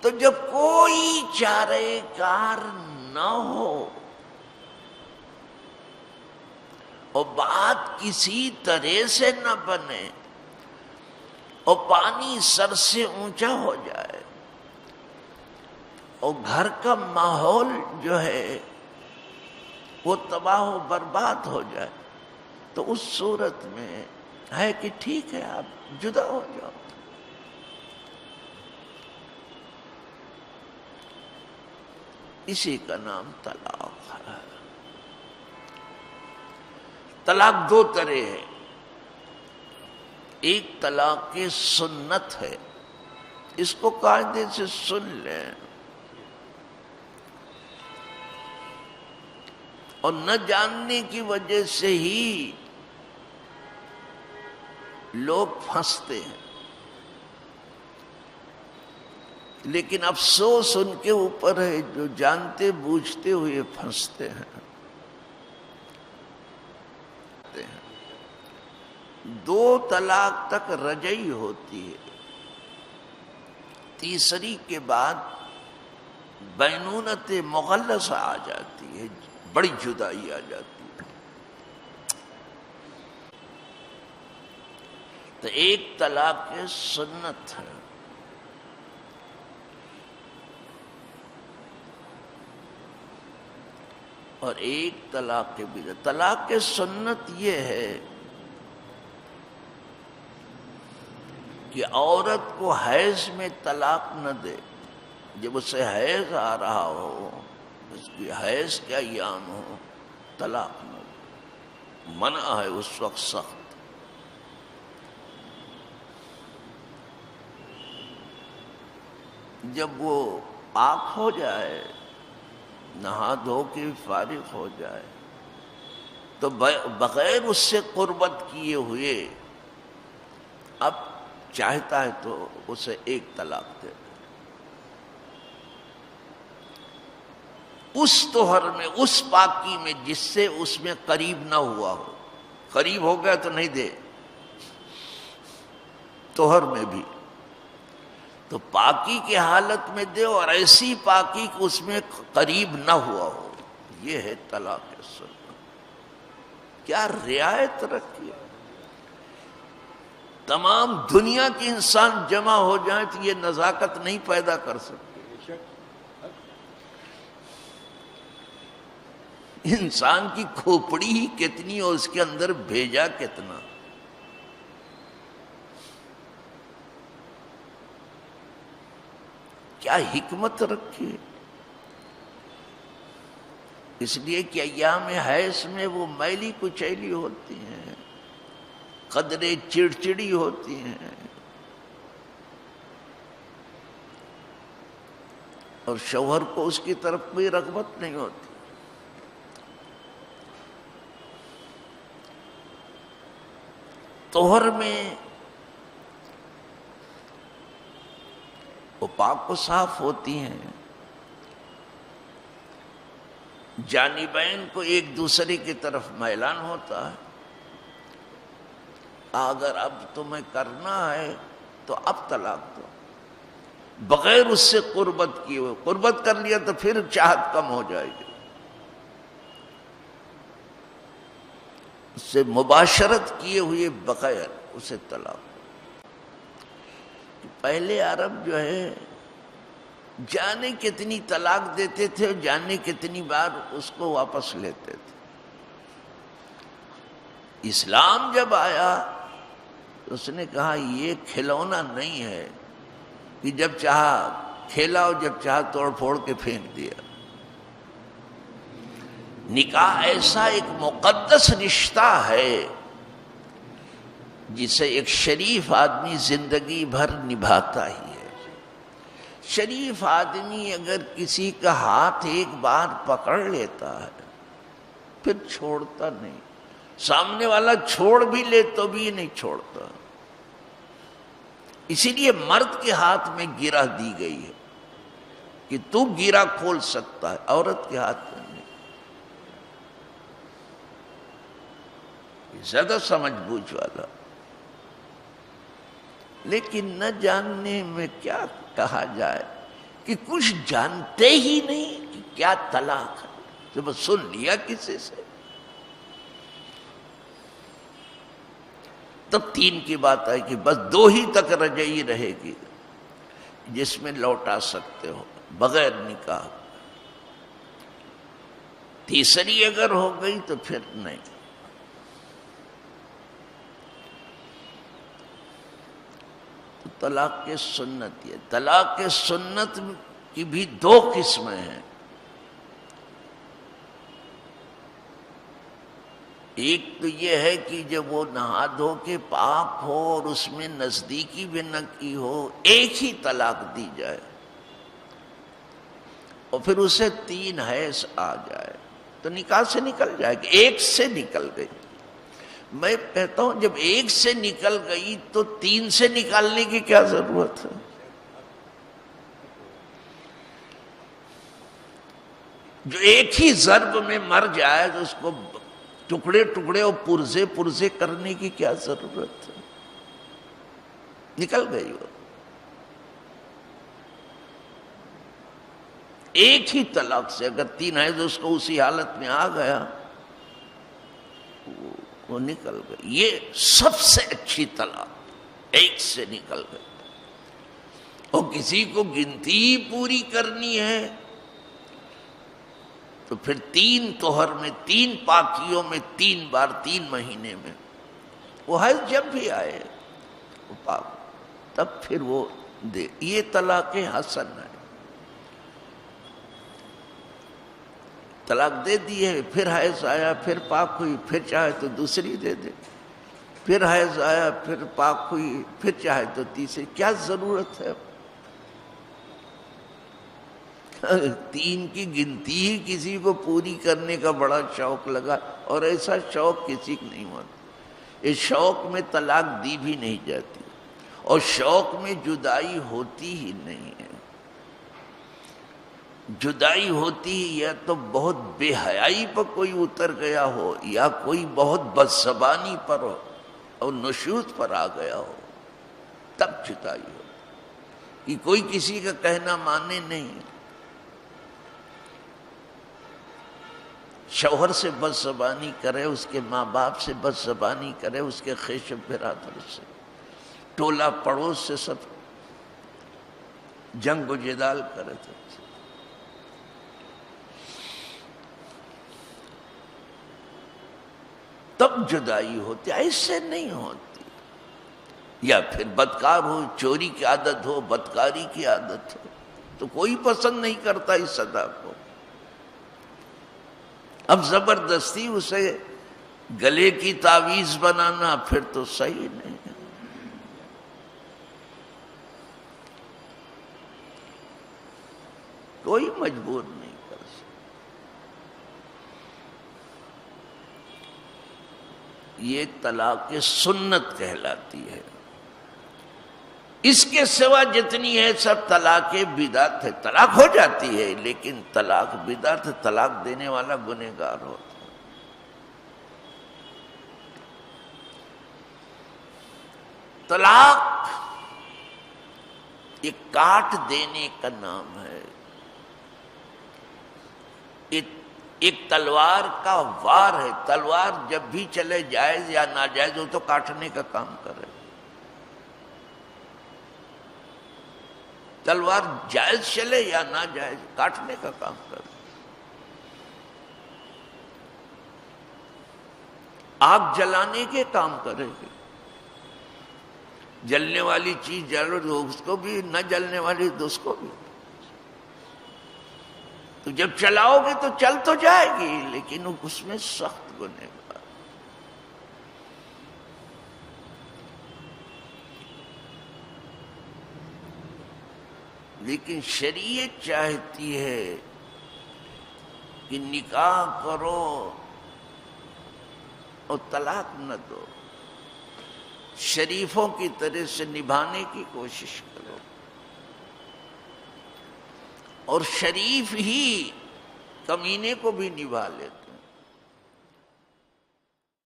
تو جب کوئی چارہ کار نہ ہو اور بات کسی طرح سے نہ بنے اور پانی سر سے اونچا ہو جائے اور گھر کا ماحول جو ہے وہ تباہ و برباد ہو جائے، تو اس صورت میں ہے کہ ٹھیک ہے آپ جدا ہو جاؤ۔ اسی کا نام طلاق ہے۔ طلاق دو طرح ہے، ایک طلاق سنت ہے، اس کو قاعدے سے سن لیں، اور نہ جاننے کی وجہ سے ہی لوگ پھنستے ہیں، لیکن افسوس ان کے اوپر ہے جو جانتے بوجھتے ہوئے پھنستے ہیں۔ دو طلاق تک رجعی ہوتی ہے، تیسری کے بعد بینونت مغلظہ آ جاتی ہے، بڑی جدائی آ جاتی ہے۔ تو ایک طلاق سنت ہے، اور ایک طلاق بدعت۔ طلاق سنت یہ ہے کہ عورت کو حیض میں طلاق نہ دے، جب اسے حیض آ رہا ہو، اس کی حیض کے ایام ہو، طلاق نہ دے، منع ہے اس وقت سخت۔ جب وہ پاک ہو جائے، نہا دھو کے فارغ ہو جائے، تو بغیر اس سے قربت کیے ہوئے اب چاہتا ہے تو اسے ایک طلاق دے دے، اس طہر میں، اس پاکی میں جس سے اس میں قریب نہ ہوا ہو۔ قریب ہو گیا تو نہیں دے، طہر میں بھی تو پاکی کی حالت میں دے، اور ایسی پاکی کہ اس میں قریب نہ ہوا ہو۔ یہ ہے طلاق سنت۔ کیا رعایت رکھی ہے، تمام دنیا کے انسان جمع ہو جائیں تو یہ نزاکت نہیں پیدا کر سکتے۔ انسان کی کھوپڑی ہی کتنی اور اس کے اندر بھیجا کتنا۔ کیا حکمت رکھی ہے، اس لیے کہ ایام حیض میں وہ میلی کچیلی ہوتی ہیں، قدرے چڑچڑی ہوتی ہیں، اور شوہر کو اس کی طرف کوئی رغبت نہیں ہوتی۔ طہر میں وہ پاک و صاف ہوتی ہیں، جانبین کو ایک دوسرے کی طرف میلان ہوتا ہے، اگر اب تمہیں کرنا ہے تو اب طلاق دو، بغیر اس سے قربت کیے ہوئے۔ قربت کر لیا تو پھر چاہت کم ہو جائے گی، اس سے مباشرت کیے ہوئے بغیر اسے طلاق دو۔ پہلے عرب جو ہے جانے کتنی طلاق دیتے تھے اور جانے کتنی بار اس کو واپس لیتے تھے۔ اسلام جب آیا تو اس نے کہا یہ کھلونا نہیں ہے کہ جب چاہا کھیلا اور جب چاہا توڑ پھوڑ کے پھینک دیا۔ نکاح ایسا ایک مقدس رشتہ ہے جسے ایک شریف آدمی زندگی بھر نبھاتا ہی ہے۔ شریف آدمی اگر کسی کا ہاتھ ایک بار پکڑ لیتا ہے پھر چھوڑتا نہیں، سامنے والا چھوڑ بھی لے تو بھی نہیں چھوڑتا۔ اسی لیے مرد کے ہاتھ میں گرہ دی گئی ہے کہ تو گرہ کھول سکتا ہے، عورت کے ہاتھ میں نہیں۔ زیادہ سمجھ بوجھ والا، لیکن نہ جاننے میں کیا کہا جائے، کہ کچھ جانتے ہی نہیں کہ کیا طلاق ہے، تو بس سن لیا کسی سے، تب 3 کی بات آئی کہ بس 2 ہی تک رجعی رہے گی جس میں لوٹا سکتے ہو بغیر نکاح، تیسری اگر ہو گئی تو پھر نہیں۔ تو طلاق کے سنت، یہ طلاق کے سنت کی بھی 2 قسمیں ہیں، ایک تو یہ ہے کہ جب وہ نہا دھو کے پاک ہو اور اس میں نزدیکی بھی نہ کی ہو، ایک ہی طلاق دی جائے اور پھر اسے 3 حیض آ جائے تو نکاح سے نکل جائے گی، ایک سے نکل گئی۔ میں کہتا ہوں جب ایک سے نکل گئی تو 3 سے نکالنے کی کیا ضرورت ہے؟ جو ایک ہی ضرب میں مر جائے تو اس کو ٹکڑے ٹکڑے اور پرزے پرزے کرنے کی کیا ضرورت ہے؟ نکل گئی وہ، ایک ہی طلاق سے اگر 3 حیض اس کو اسی حالت میں آ گیا وہ نکل گئی۔ یہ سب سے اچھی طلاق، ایک سے نکل گئی۔ اور کسی کو گنتی پوری کرنی ہے تو پھر 3 طہر میں، 3 پاکیوں میں 3 بار 3 مہینے میں، وہ حیض جب بھی آئے وہ پاک، تب پھر وہ دے۔ یہ طلاق حسن ہے، طلاق دے دی ہے، پھر حیض آیا، پھر پاک ہوئی، پھر چاہے تو دوسری دے دے، پھر حیض آیا، پھر پاک ہوئی، پھر چاہے تو تیسری، کیا ضرورت ہے؟ 3 کی گنتی ہی کسی کو پوری کرنے کا بڑا شوق لگا، اور ایسا شوق کسی کو نہیں ہوتا۔ اس شوق میں طلاق دی بھی نہیں جاتی، اور شوق میں جدائی ہوتی ہی نہیں ہے۔ جدائی ہوتی ہی یا تو بہت بے حیائی پر کوئی اتر گیا ہو، یا کوئی بہت بدزبانی پر ہو اور نشوز پر آ گیا ہو، تب جدائی ہو، کہ کوئی کسی کا کہنا مانے نہیں۔ شوہر سے بدزبانی کرے، اس کے ماں باپ سے بدزبانی کرے، اس کے خیش برادر سے، ٹولہ پڑوس سے، سب جنگ و جدال کرے تھے، تب جدائی ہوتی، ایسے نہیں ہوتی۔ یا پھر بدکار ہو، چوری کی عادت ہو، بدکاری کی عادت ہو، تو کوئی پسند نہیں کرتا اس ادا کو۔ اب زبردستی اسے گلے کی تعویذ بنانا پھر تو صحیح نہیں ہے۔ کوئی مجبور نہیں کر سکتا۔ یہ طلاق سنت کہلاتی ہے۔ اس کے سوا جتنی ہے سب طلاق بدعت ہے۔ طلاق ہو جاتی ہے لیکن طلاق بدعت ہے، طلاق دینے والا گنہگار ہوتا ہے۔ طلاق ایک کاٹ دینے کا نام ہے، ایک تلوار کا وار ہے۔ تلوار جب بھی چلے، جائز یا ناجائز ہو، تو کاٹنے کا کام کرے۔ تلوار جائز چلے یا ناجائز، کاٹنے کا کام کرے۔ آگ جلانے کے کام کرے گی، جلنے والی چیز جلو تو اس کو بھی، نہ جلنے والی تو اس کو بھی۔ تو جب چلاؤ گے تو چل تو جائے گی، لیکن اس میں سخت گنہگار۔ لیکن شریعت چاہتی ہے کہ نکاح کرو اور طلاق نہ دو، شریفوں کی طرح سے نبھانے کی کوشش کرو، اور شریف ہی کمینے کو بھی نبھا لیتے۔